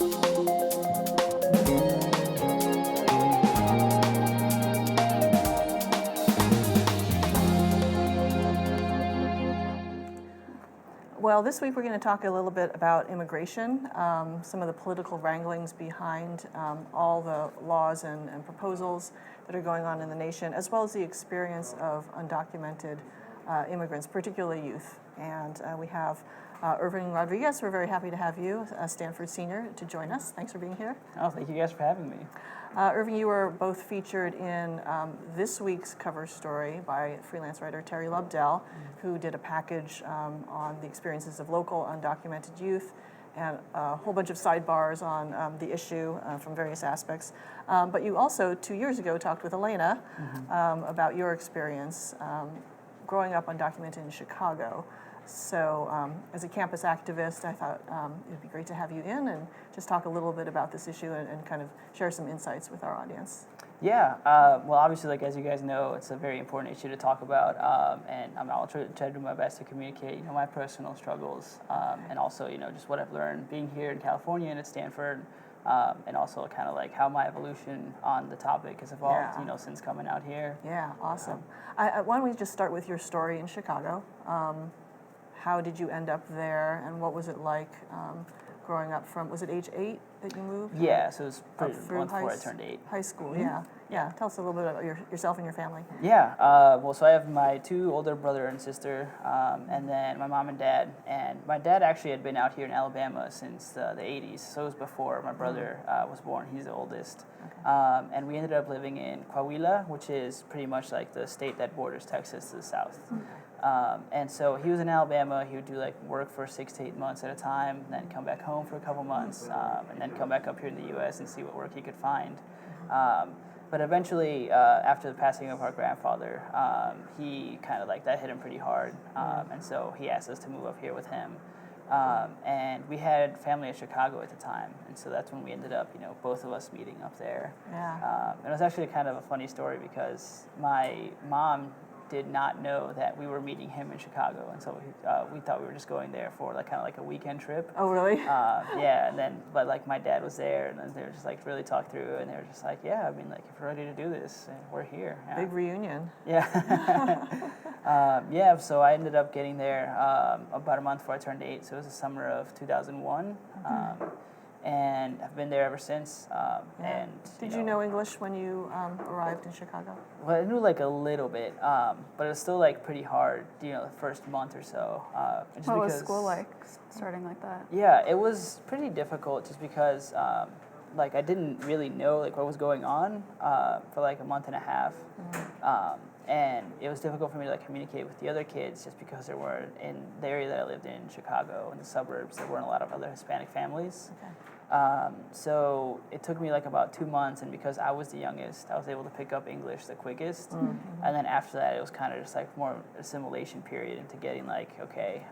Well, this week we're going to talk a little bit about immigration, some of the political wranglings behind all the laws and proposals that are going on in the nation, as well as the experience of undocumented immigrants, particularly youth. And we have Irving Rodriguez. We're very happy to have you, a Stanford senior, to join us. Thanks for being here. Oh, thank you guys for having me. Irving, you were both featured in this week's cover story by freelance writer Terry Lobdell, who did a package on the experiences of local undocumented youth and a whole bunch of sidebars on the issue from various aspects. But you also, 2 years ago, talked with Elena about your experience growing up undocumented in Chicago. So as a campus activist, I thought it'd be great to have you in and just talk a little bit about this issue and kind of share some insights with our audience. Yeah, well, obviously, like as you guys know, it's a very important issue to talk about, and I'll try to do my best to communicate, my personal struggles, and also, just what I've learned being here in California and at Stanford, and also kind of like how my evolution on the topic has evolved, since coming out here. Yeah, awesome. Why don't we just start with your story in Chicago? How did you end up there, and what was it like growing up from, was it age 8 that you moved? Yeah, so it was pretty month before I turned 8. High school, yeah. Tell us a little bit about yourself and your family. Yeah, well, so I have my 2 older brother and sister, and then my mom and dad. And my dad actually had been out here in Alabama since the 80s, so it was before my brother was born. He's the oldest. Okay. And we ended up living in Coahuila, which is pretty much like the state that borders Texas to the south. And so he was in Alabama. He would do like work for 6 to 8 months at a time, and then come back home for a couple months, and then come back up here in the U.S. and see what work he could find. But eventually, after the passing of our grandfather, he kind of like that hit him pretty hard, and so he asked us to move up here with him. And we had family in Chicago at the time, and so that's when we ended up, both of us meeting up there. Yeah. And it was actually kind of a funny story because my mom did not know that we were meeting him in Chicago, and so we thought we were just going there for like kind of like a weekend trip. Oh, really? Yeah, and then but like my dad was there, and then they were just like really talked through, and they were just like, yeah, I mean, like if we're ready to do this, we're here. Yeah. Big reunion. Yeah. Yeah. So I ended up getting there about a month before I turned 8. So it was the summer of 2001. And I've been there ever since. And did you know English when you arrived in Chicago? Well, I knew like a little bit, but it was still like pretty hard, the first month or so. What was school like, starting like that? Yeah, it was pretty difficult just because like I didn't really know like what was going on for like a month and a half. And it was difficult for me to like communicate with the other kids just because there weren't, in the area that I lived in Chicago, in the suburbs, there weren't a lot of other Hispanic families. Okay. So it took me like about 2 months, and because I was the youngest, I was able to pick up English the quickest. And then after that, it was kind of just like more assimilation period into getting like, okay,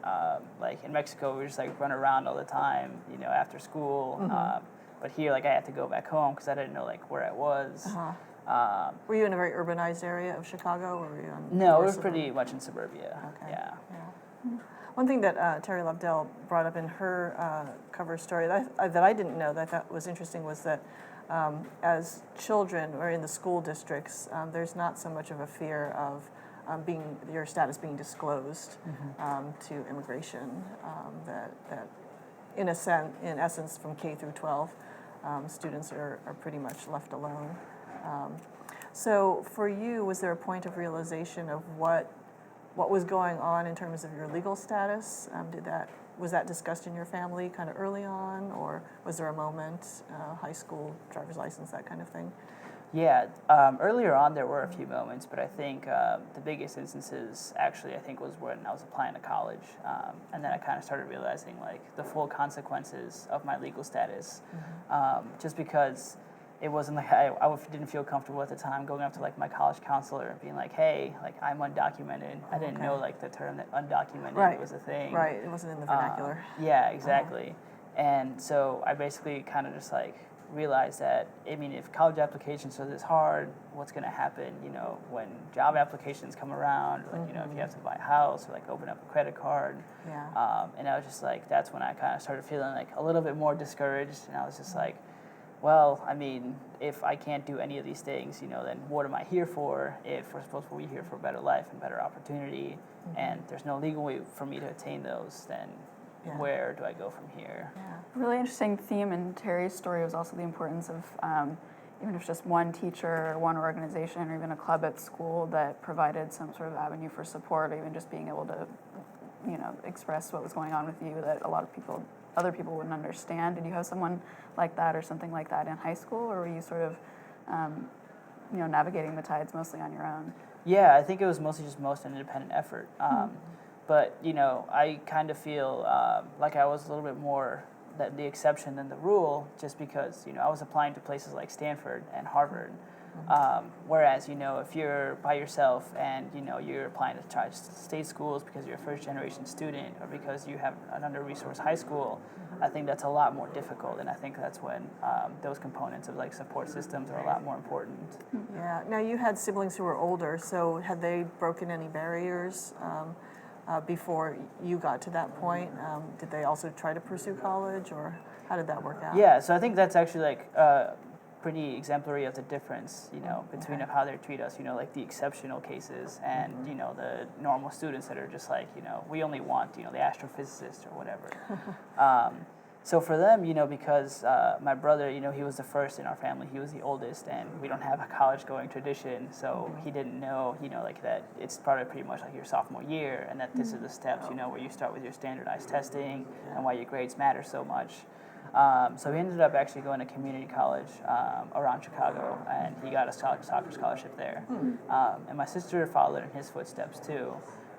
like in Mexico, we just like run around all the time, after school. But here, like I had to go back home because I didn't know like where I was. Were you in a very urbanized area of Chicago, or were you in No, it was pretty much in suburbia. Okay. Yeah. One thing that Terry Lobdell brought up in her cover story that I didn't know that I thought was interesting was that as children or in the school districts, there's not so much of a fear of your status being disclosed to immigration. That in essence, from K through 12, students are pretty much left alone. So for you, was there a point of realization of what was going on in terms of your legal status? Was that discussed in your family kind of early on, or was there a moment, high school, driver's license, that kind of thing? Yeah, earlier on there were a few moments, but I think the biggest instances actually I think was when I was applying to college, and then I kind of started realizing like the full consequences of my legal status, just because it wasn't like I didn't feel comfortable at the time going up to like my college counselor and being like, hey, like I'm undocumented. I didn't know like the term that undocumented was a thing. Right, it wasn't in the vernacular. Yeah, exactly. And so I basically kind of just like realized that, I mean, if college applications are this hard, what's going to happen, you know, when job applications come around, like, you know, if you have to buy a house or like open up a credit card. And I was just like, that's when I kind of started feeling like a little bit more discouraged. And I was just like, well, I mean, if I can't do any of these things, you know, then what am I here for if we're supposed to be here for a better life and better opportunity, and there's no legal way for me to attain those, then where do I go from here? A really interesting theme in Terry's story was also the importance of, even if it's just one teacher or one organization or even a club at school that provided some sort of avenue for support, or even just being able to, you know, express what was going on with you that a lot of people, other people wouldn't understand. Did you have someone like that or something like that in high school, or were you sort of, you know, navigating the tides mostly on your own? Yeah, I think it was mostly just most an independent effort. But, you know, I kind of feel like I was a little bit more the exception than the rule, just because, you know, I was applying to places like Stanford and Harvard. Whereas, you know, if you're by yourself and, you know, you're applying to try state schools because you're a first-generation student or because you have an under-resourced high school, I think that's a lot more difficult. And I think that's when those components of, like, support systems are a lot more important. Yeah. Now, you had siblings who were older, so had they broken any barriers before you got to that point? Did they also try to pursue college, or how did that work out? Yeah, so I think that's actually, like, pretty exemplary of the difference, you know, between of how they treat us, you know, like the exceptional cases and, you know, the normal students that are just like, you know, we only want, you know, the astrophysicist or whatever. So for them, you know, because my brother, you know, he was the first in our family, he was the oldest, and we don't have a college-going tradition, so he didn't know, you know, like that it's probably pretty much like your sophomore year, and that this are the steps, you know, where you start with your standardized testing and why your grades matter so much. So he ended up actually going to community college around Chicago, and he got a soccer scholarship there. And my sister followed in his footsteps too.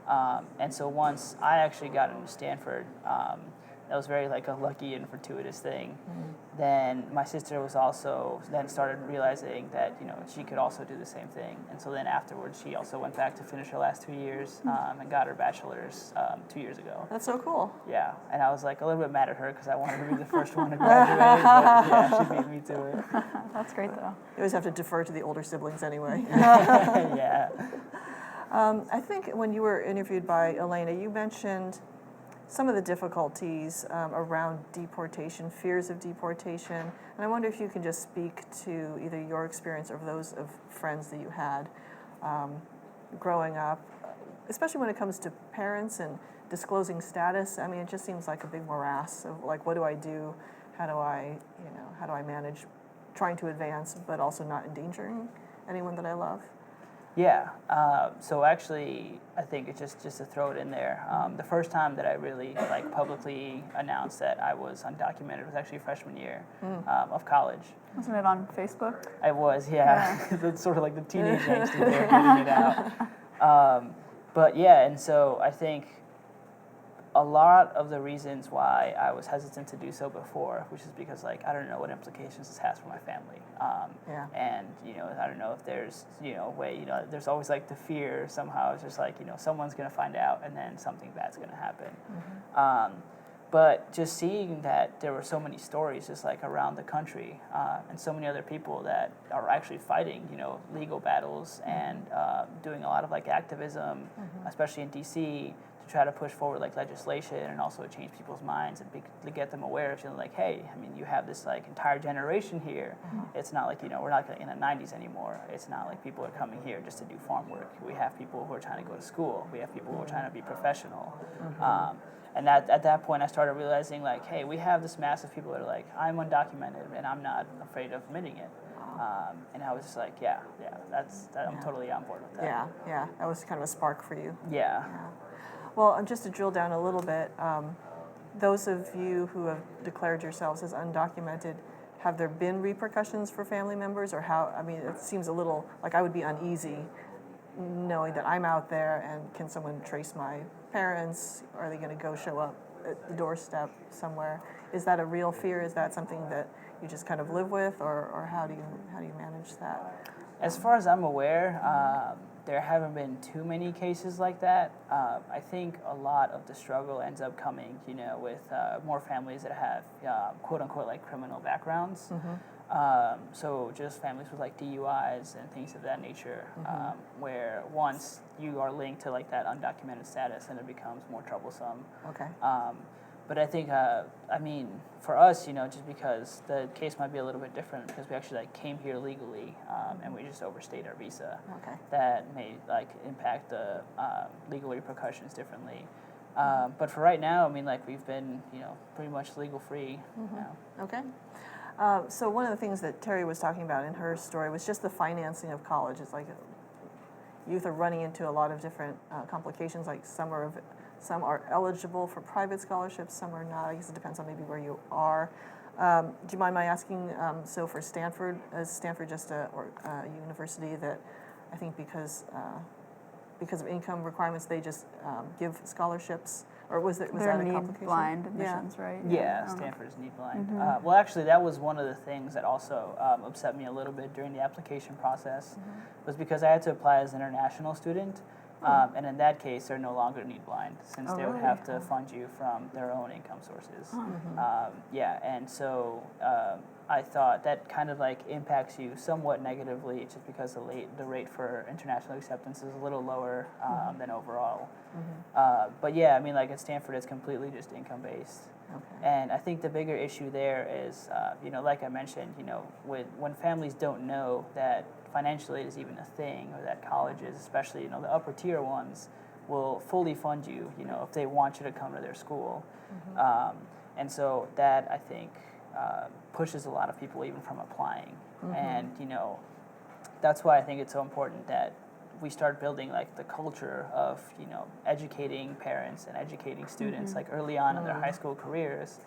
And so once I actually got into Stanford, that was very like a lucky and fortuitous thing. Then my sister was also then started realizing that, you know, she could also do the same thing. And so then afterwards, she also went back to finish her last 2 years and got her bachelor's 2 years ago. That's so cool. Yeah, and I was like a little bit mad at her because I wanted to be the first one to graduate, but yeah, she beat me to it. That's great though. You always have to defer to the older siblings anyway. Yeah. I think when you were interviewed by Elena, you mentioned some of the difficulties around deportation, fears of deportation, and I wonder if you can just speak to either your experience or those of friends that you had growing up, especially when it comes to parents and disclosing status. I mean, it just seems like a big morass of like, what do I do? How do I manage trying to advance but also not endangering anyone that I love? Yeah, so actually, I think it's just to throw it in there. The first time that I really like publicly announced that I was undocumented was actually freshman year of college. Wasn't it on Facebook? I was, yeah. It's sort of like the teenage angst in there, getting it out. But yeah, and so I think a lot of the reasons why I was hesitant to do so before, which is because, like, I don't know what implications this has for my family. And, you know, I don't know if there's, you know, a way, you know, there's always, like, the fear somehow. It's just like, you know, someone's going to find out and then something bad's going to happen. But just seeing that there were so many stories just, like, around the country and so many other people that are actually fighting, you know, legal battles and doing a lot of, like, activism, especially in D.C., try to push forward like legislation and also change people's minds and to get them aware of, you know, like, hey, I mean, you have this like entire generation here. It's not like, you know, we're not in the 90s anymore. It's not like people are coming here just to do farm work. We have people who are trying to go to school. We have people who are trying to be professional. And at that point, I started realizing, like, hey, we have this mass of people that are like, I'm undocumented and I'm not afraid of admitting it. And I was just like, I'm totally on board with that. Yeah, that was kind of a spark for you. Yeah. Well, just to drill down a little bit, those of you who have declared yourselves as undocumented, have there been repercussions for family members, or how? I mean, it seems a little like I would be uneasy knowing that I'm out there, and can someone trace my parents? Are they going to go show up at the doorstep somewhere? Is that a real fear? Is that something that you just kind of live with, or how do you manage that? As far as I'm aware, there haven't been too many cases like that. I think a lot of the struggle ends up coming, with more families that have quote unquote like criminal backgrounds. So just families with like DUIs and things of that nature, where once you are linked to like that undocumented status, then it becomes more troublesome. Okay. But I think, for us, just because the case might be a little bit different because we actually like came here legally and we just overstayed our visa. Okay. That may like impact the legal repercussions differently. But for right now, we've been, pretty much legal free now. Okay. So one of the things that Terry was talking about in her story was just the financing of college. It's like youth are running into a lot of different complications. Like some are eligible for private scholarships, some are not. I guess it depends on maybe where you are. Do you mind my asking? So for Stanford, is Stanford just a university that I think because of income requirements they just give scholarships? Or was that a complication? Need-blind admissions, right? Yeah, Stanford is need-blind. Well, actually, that was one of the things that also upset me a little bit during the application process, was because I had to apply as an international student, and in that case, they're no longer need-blind, since they would have to fund you from their own income sources. And so I thought that kind of like impacts you somewhat negatively, just because the rate for international acceptance is a little lower than overall. But yeah, like at Stanford, it's completely just income-based. Okay. And I think the bigger issue there is, like I mentioned, when families don't know that financial aid is even a thing, or that colleges, especially, the upper tier ones, will fully fund you, if they want you to come to their school. And so that, I think, pushes a lot of people even from applying. And, that's why I think it's so important that we start building like the culture of, educating parents and educating students like early on in their high school careers,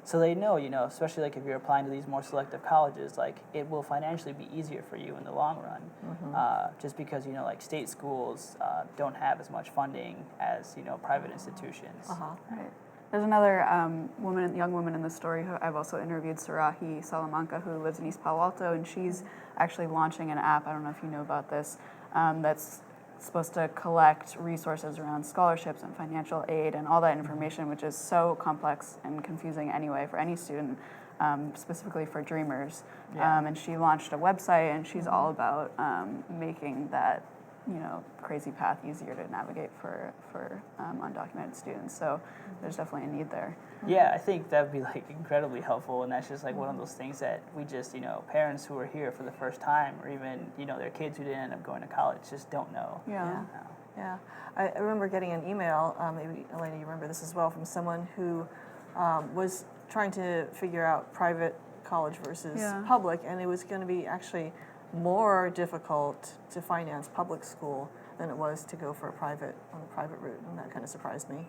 so they know, especially like if you're applying to these more selective colleges, like it will financially be easier for you in the long run, just because, like state schools don't have as much funding as, private institutions. Right. There's another young woman in the story who I've also interviewed, Sarahi Salamanca, who lives in East Palo Alto, and she's actually launching an app, I don't know if you know about this, that's supposed to collect resources around scholarships and financial aid and all that information, which is so complex and confusing anyway for any student, specifically for Dreamers. And she launched a website, and she's all about making that crazy path easier to navigate for undocumented students. So there's definitely a need there. Yeah, I think that would be like incredibly helpful, and that's just like one of those things that we just, parents who are here for the first time, or even, their kids who didn't end up going to college just don't know. Yeah. I remember getting an email, maybe Elena, you remember this as well, from someone who was trying to figure out private college versus public, and it was going to be actually more difficult to finance public school than it was to go for on the private route, and that kind of surprised me.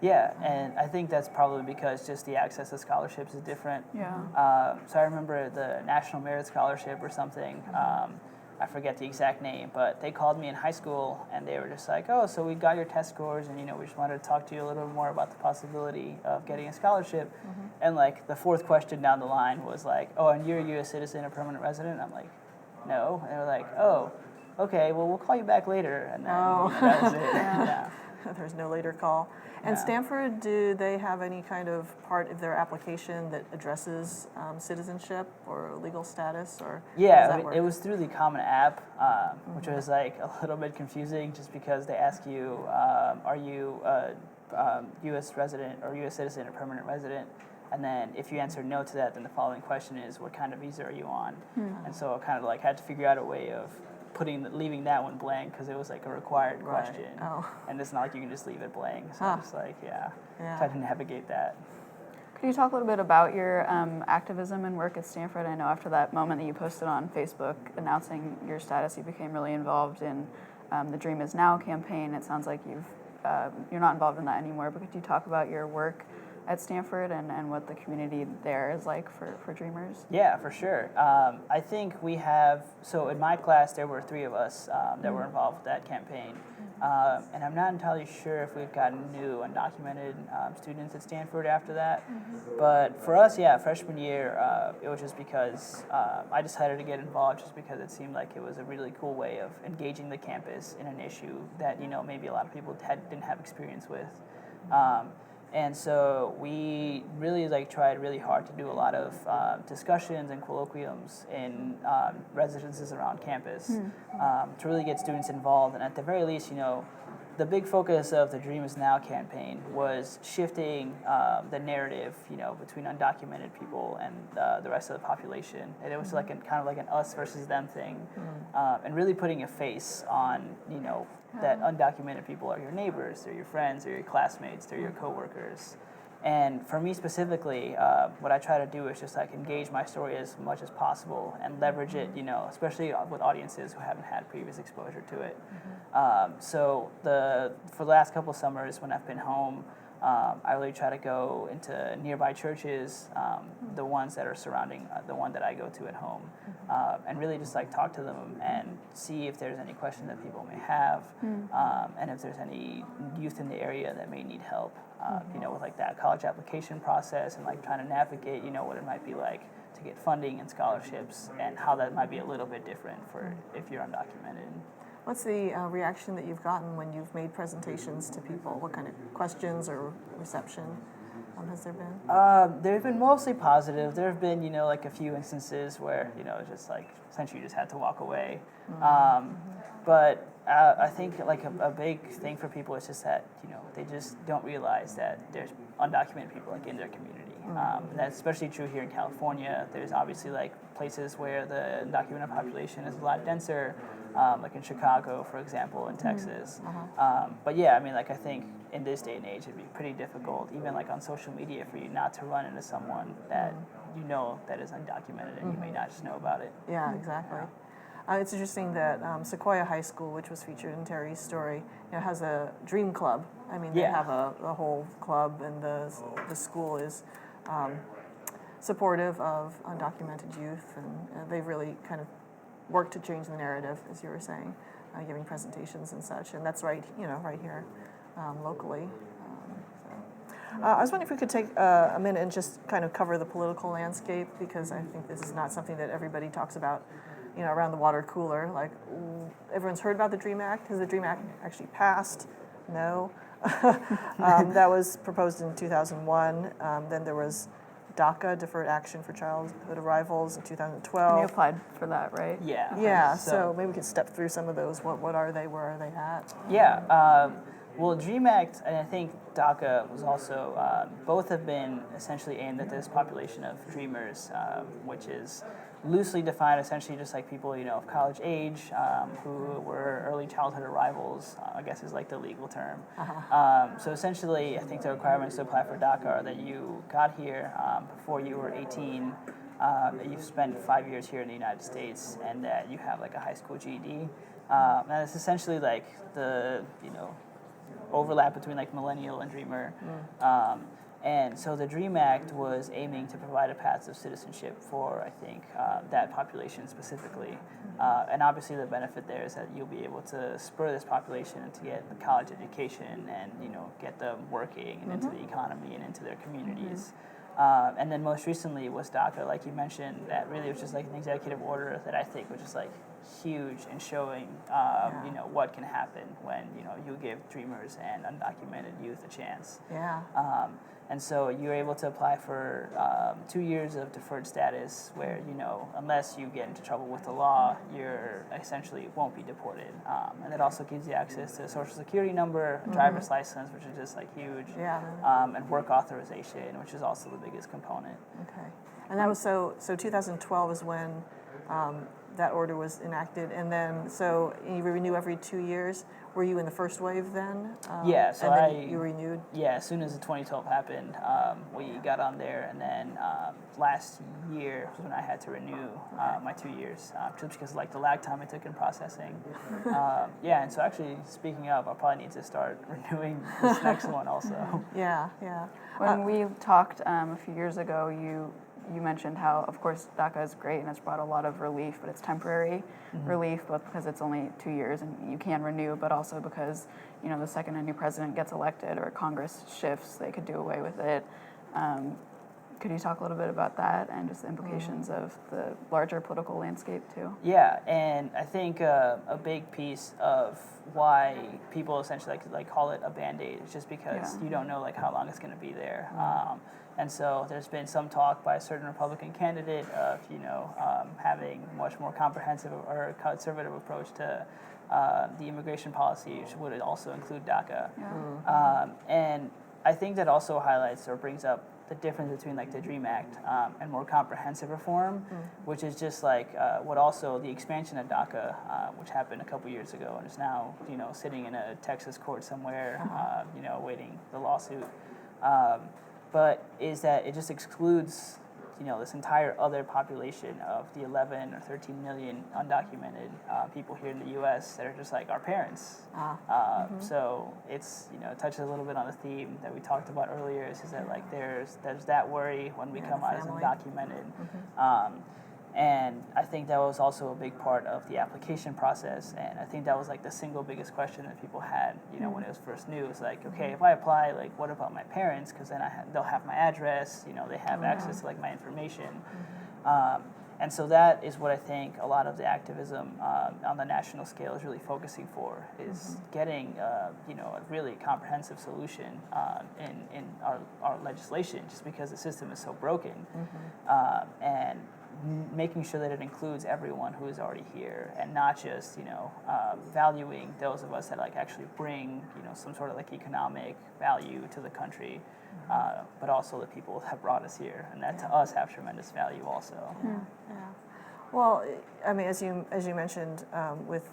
Yeah, and I think that's probably because just the access to scholarships is different. So I remember the National Merit Scholarship or something, I forget the exact name, but they called me in high school and they were just like, oh, so we got your test scores and we just wanted to talk to you a little bit more about the possibility of getting a scholarship. And like the fourth question down the line was like, oh, and you're a U.S. citizen or permanent resident? I'm like, no. And they were like, oh, okay, well, we'll call you back later. And then that was it. There's no later call. And Stanford, do they have any kind of part of their application that addresses citizenship or legal status, or it was through the Common App, which was like a little bit confusing, just because they ask you, are you a U.S. resident or U.S. citizen or permanent resident? And then if you answer no to that, then the following question is, what kind of visa are you on? And so I kind of like had to figure out a way of leaving that one blank, because it was like a required question. And it's not like you can just leave it blank. So I'm just like, try to navigate that. Could you talk a little bit about your activism and work at Stanford? I know after that moment that you posted on Facebook announcing your status, you became really involved in the Dream Is Now campaign. It sounds like you're not involved in that anymore, but could you talk about your work at Stanford and what the community there is like for Dreamers? Yeah, for sure. I think we have, so in my class there were 3 of us that were involved with that campaign. And I'm not entirely sure if we've gotten new undocumented students at Stanford after that. But for us, yeah, freshman year, it was just because I decided to get involved just because it seemed like it was a really cool way of engaging the campus in an issue that, maybe a lot of people didn't have experience with. And so we really tried really hard to do a lot of discussions and colloquiums in residences around campus to really get students involved. And at the very least, the big focus of the Dream Is Now campaign was shifting the narrative, between undocumented people and the rest of the population. And it was kind of like an us versus them thing, and really putting a face on, that undocumented people are your neighbors, they're your friends, they're your classmates, they're your coworkers. And for me specifically, what I try to do is just engage my story as much as possible and leverage it, especially with audiences who haven't had previous exposure to it. So for the last couple of summers when I've been home, I really try to go into nearby churches, the ones that are surrounding the one that I go to at home, and really just talk to them and see if there's any question that people may have, and if there's any youth in the area that may need help, with that college application process and trying to navigate, what it might be like to get funding and scholarships and how that might be a little bit different for if you're undocumented. What's the reaction that you've gotten when you've made presentations to people? What kind of questions or reception has there been? They've been mostly positive. There have been, a few instances where, just essentially you just had to walk away. But I think a big thing for people is just that, they just don't realize that there's undocumented people in their community. And that's especially true here in California. There's obviously places where the undocumented population is a lot denser, like in Chicago, for example, in Texas. But yeah, I think in this day and age, it'd be pretty difficult, even on social media, for you not to run into someone that that is undocumented and you may not just know about it. Yeah, exactly. It's interesting that Sequoia High School, which was featured in Terry's story, has a dream club. They have a whole club, and the school is supportive of undocumented youth, and they've really kind of worked to change the narrative, as you were saying, giving presentations and such, and that's right here locally. I was wondering if we could take a minute and just kind of cover the political landscape, because I think this is not something that everybody talks about, around the water cooler. Everyone's heard about the DREAM Act. Has the DREAM Act actually passed? No. That was proposed in 2001. Then there was DACA, Deferred Action for Childhood Arrivals, in 2012. And you applied for that, right? Yeah. Yeah, so maybe we could step through some of those. What are they? Where are they at? Yeah. Well, DREAM Act and I think DACA was also, both have been essentially aimed at this population of dreamers, which is loosely defined essentially just people, of college age, who were early childhood arrivals, I guess is the legal term. So essentially, I think the requirements to apply for DACA are that you got here before you were 18, that you've spent 5 years here in the United States, and that you have a high school GED. And it's essentially the, overlap between millennial and dreamer. And so the DREAM Act was aiming to provide a path of citizenship for, I think, that population specifically. And obviously the benefit there is that you'll be able to spur this population to get a college education and, get them working and into the economy and into their communities. And then most recently was DACA, like you mentioned, that really was just an executive order that I think was just huge in showing, what can happen when, you give dreamers and undocumented youth a chance. Yeah. And so you're able to apply for 2 years of deferred status where, unless you get into trouble with the law, you're essentially won't be deported. And it also gives you access to a social security number, a driver's license, which is just huge, and work authorization, which is also the biggest component. Okay. And that was so 2012 is when that order was enacted, and then so you renew every 2 years. Were you in the first wave then? Yeah, so and then you renewed? Yeah, as soon as the 2012 happened, we got on there, and then last year was when I had to renew my 2 years, just because of the lag time it took in processing. Yeah, and so actually, speaking of, I'll probably need to start renewing this next one also. Yeah. When we talked a few years ago, you mentioned how, of course, DACA is great and it's brought a lot of relief, but it's temporary relief, both because it's only 2 years and you can renew, but also because, the second a new president gets elected or Congress shifts, they could do away with it. Could you talk a little bit about that and just the implications of the larger political landscape too? Yeah, and I think a big piece of why people essentially like call it a Band-Aid is just because you don't know like how long it's going to be there. And so there's been some talk by a certain Republican candidate of having a much more comprehensive or conservative approach to the immigration policy, which would also include DACA. And I think that also highlights or brings up the difference between like the DREAM Act and more comprehensive reform, which is just like what also the expansion of DACA, which happened a couple years ago and is now sitting in a Texas court somewhere, awaiting the lawsuit. But is that it just excludes this entire other population of the 11 or 13 million undocumented people here in the U.S. that are just like our parents. So it's it touches a little bit on the theme that we talked about earlier. Is that like there's that worry when we come out as undocumented. And I think that was also a big part of the application process. And I think that was like the single biggest question that people had, when it was first new. It's like, okay, if I apply, like, what about my parents? Because then they'll have my address, they have access to like my information. And so that is what I think a lot of the activism on the national scale is really focusing for, is getting a really comprehensive solution in our legislation, just because the system is so broken. And making sure that it includes everyone who is already here, and not just valuing those of us that like actually bring some sort of like economic value to the country, but also the people that have brought us here and that to us have tremendous value also. Well, I mean, as you mentioned with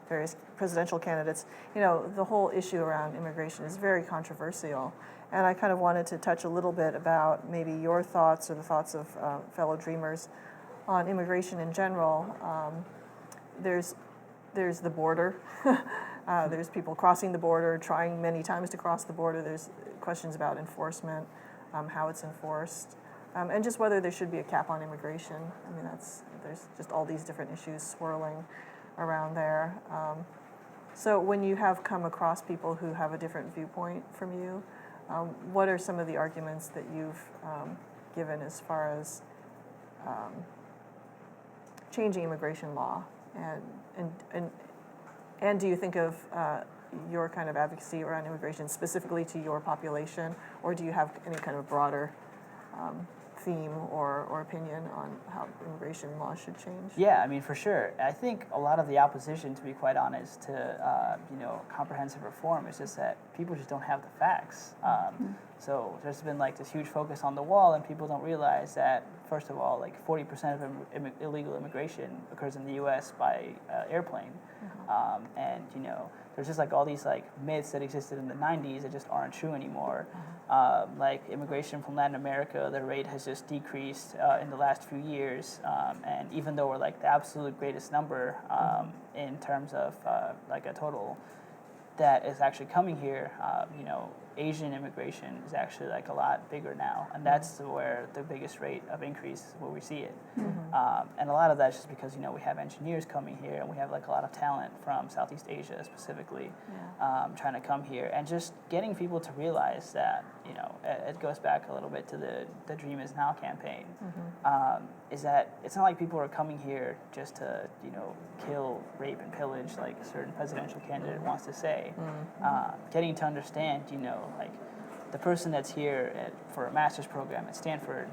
various presidential candidates, the whole issue around immigration is very controversial. And I kind of wanted to touch a little bit about maybe your thoughts or the thoughts of fellow dreamers on immigration in general. There's the border. There's people crossing the border, trying many times to cross the border. There's questions about enforcement, how it's enforced, and just whether there should be a cap on immigration. I mean, there's just all these different issues swirling around there. So when you have come across people who have a different viewpoint from you, what are some of the arguments that you've given as far as changing immigration law, and do you think of your kind of advocacy around immigration specifically to your population, or do you have any kind of broader theme or opinion on how immigration law should change? Yeah, I mean, for sure. I think a lot of the opposition, to be quite honest, to comprehensive reform is just that people just don't have the facts. So there's been like this huge focus on the wall, and people don't realize that, first of all, like 40% of illegal immigration occurs in the U.S. by airplane, and there's just like all these like myths that existed in the 90s that just aren't true anymore. Like immigration from Latin America, the rate has just decreased in the last few years, and even though we're like the absolute greatest number in terms of like a total that is actually coming here, Asian immigration is actually like a lot bigger now, and that's where the biggest rate of increase is where we see it. And a lot of that's just because we have engineers coming here, and we have like a lot of talent from Southeast Asia specifically trying to come here, and just getting people to realize that it goes back a little bit to the Dream Is Now campaign. Is that it's not like people are coming here just to kill, rape, and pillage like a certain presidential candidate wants to say. Getting to understand like the person that's here for a master's program at Stanford,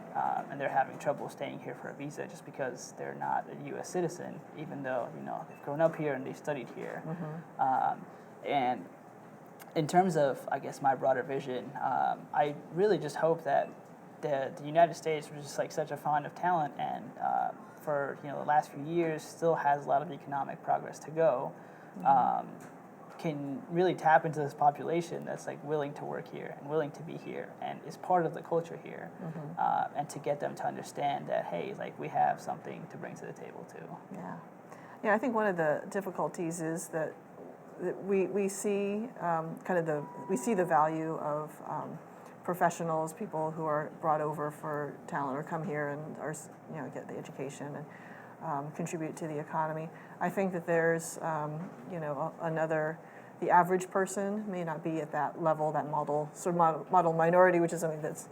and they're having trouble staying here for a visa just because they're not a U.S. citizen, even though they've grown up here and they've studied here. And in terms of, I guess, my broader vision, I really just hope that the United States, which is like such a font of talent, and for the last few years still has a lot of economic progress to go, can really tap into this population that's like willing to work here and willing to be here and is part of the culture here, and to get them to understand that, hey, like we have something to bring to the table too. Yeah, I think one of the difficulties is that we see we see the value of professionals, people who are brought over for talent or come here and are, get the education and contribute to the economy. I think that there's, the average person may not be at that level, that model minority, which is something that's,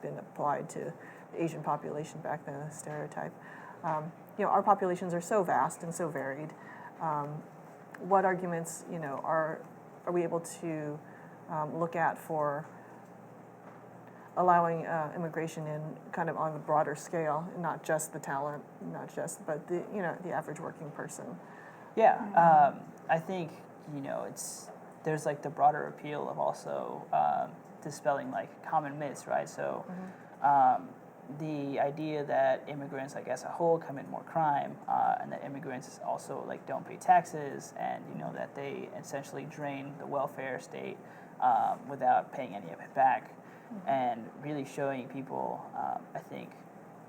been applied to the Asian population back then, a stereotype. Our populations are so vast and so varied. What arguments, are we able to look at for allowing immigration in kind of on the broader scale, not just the talent, but the average working person? Yeah, I think there's like the broader appeal of also dispelling like common myths, right? So the idea that immigrants, like as a whole, commit more crime, and that immigrants also like don't pay taxes, and that they essentially drain the welfare state without paying any of it back, and really showing people, I think,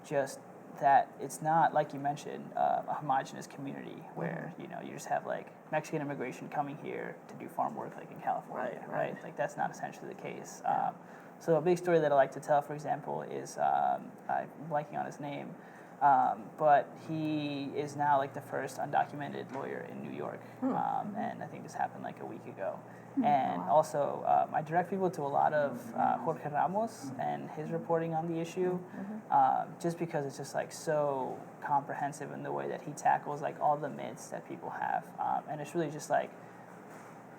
just that it's not, like you mentioned, a homogenous community where you just have like Mexican immigration coming here to do farm work like in California, right? Like that's not essentially the case. So a big story that I like to tell, for example, is I'm blanking on his name, but he is now like the first undocumented lawyer in New York, and I think this happened like a week ago. And also, I direct people to a lot of Jorge Ramos and his reporting on the issue, just because it's just like so comprehensive in the way that he tackles like all the myths that people have, and it's really just like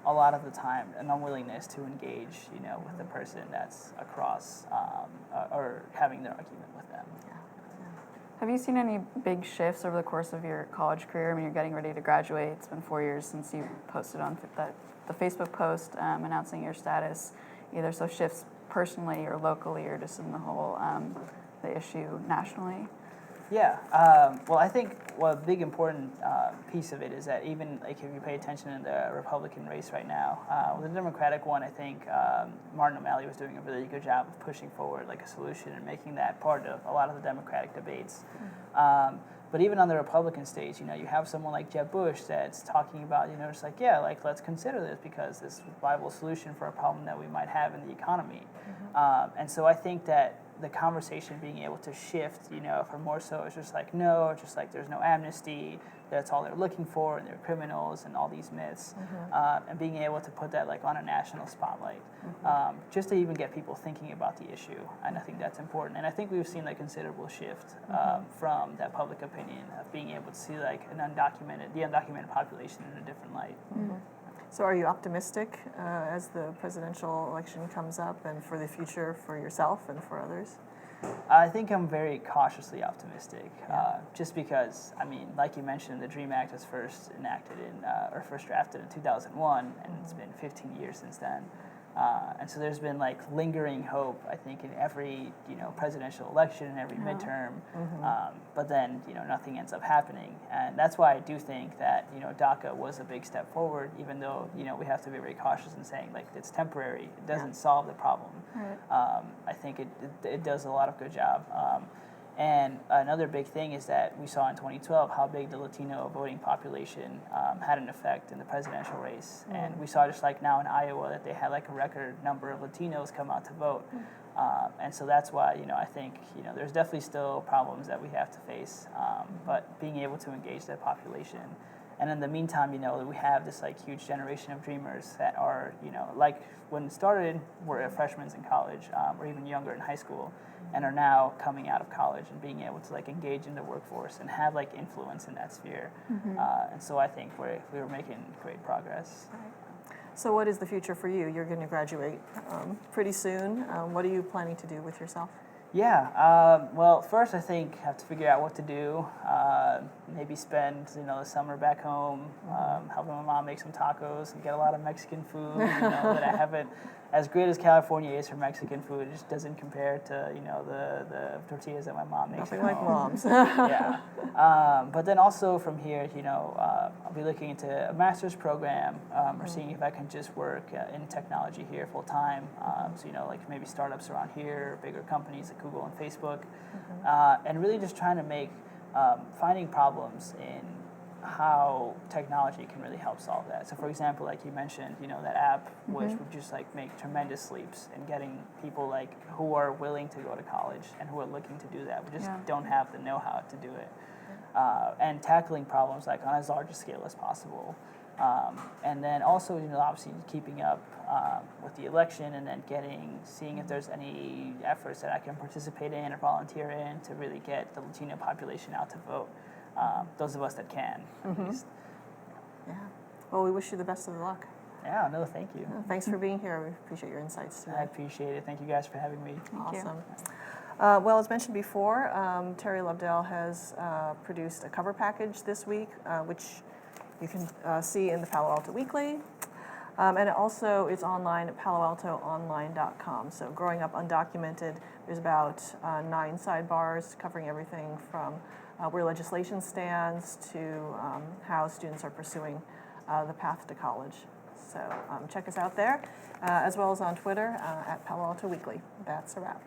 a lot of the time an unwillingness to engage, with the person that's across or having their argument with them. Have you seen any big shifts over the course of your college career? I mean, you're getting ready to graduate. It's been 4 years since you posted on the Facebook post announcing your status, either so shifts personally or locally or just in the whole, the issue nationally? Yeah, well, I think a big important piece of it is that even like if you pay attention in the Republican race right now, with the Democratic one, I think Martin O'Malley was doing a really good job of pushing forward like a solution and making that part of a lot of the Democratic debates. But even on the Republican stage, you have someone like Jeb Bush that's talking about, just like, let's consider this because this is a viable solution for a problem that we might have in the economy. And so I think that the conversation being able to shift, from more so it's just like, no, just like there's no amnesty, that's all they're looking for, and they're criminals and all these myths, and being able to put that like on a national spotlight, just to even get people thinking about the issue, and I think that's important. And I think we've seen a considerable shift from that public opinion of being able to see like the undocumented population in a different light. So are you optimistic as the presidential election comes up and for the future for yourself and for others? I think I'm very cautiously optimistic, just because, I mean, like you mentioned, the DREAM Act was first drafted in 2001, and it's been 15 years since then. And so there's been like lingering hope, I think, in every presidential election and every midterm, but then nothing ends up happening, and that's why I do think that DACA was a big step forward, even though we have to be very cautious in saying like it's temporary, it doesn't solve the problem. I think it does a lot of good job. And another big thing is that we saw in 2012 how big the Latino voting population had an effect in the presidential race. And we saw just like now in Iowa that they had like a record number of Latinos come out to vote. And so that's why, I think, there's definitely still problems that we have to face, but being able to engage that population. And in the meantime, we have this like huge generation of dreamers that are, like when it started, were freshmen in college or even younger in high school, and are now coming out of college and being able to like engage in the workforce and have like influence in that sphere. And so I think we're making great progress. So what is the future for you? You're going to graduate pretty soon. What are you planning to do with yourself? Yeah, well, first I think I have to figure out what to do. Maybe spend the summer back home, helping my mom make some tacos and get a lot of Mexican food. That I haven't, as great as California is for Mexican food, it just doesn't compare to the tortillas that my mom makes. Nothing like mom's. Yeah, but then also from here, I'll be looking into a master's program or seeing if I can just work in technology here full time. So like maybe startups around here, bigger companies like Google and Facebook, and really just trying to make finding problems in how technology can really help solve that. So for example, like you mentioned, that app which would just like make tremendous leaps in getting people like who are willing to go to college and who are looking to do that, but just don't have the know-how to do it. And tackling problems like on as large a scale as possible. And then also, obviously keeping up with the election and then seeing if there's any efforts that I can participate in or volunteer in to really get the Latino population out to vote. Those of us that can, at least. Yeah. Well, we wish you the best of luck. Yeah, no, thank you. Thanks for being here. We appreciate your insights today. I appreciate it. Thank you guys for having me. Awesome. Well, as mentioned before, Terry Lovedale has produced a cover package this week, which you can see in the Palo Alto Weekly. And it also is online at paloaltoonline.com. So Growing Up Undocumented, there's about 9 sidebars covering everything from where legislation stands to how students are pursuing the path to college. So check us out there, as well as on Twitter at Palo Alto Weekly. That's a wrap.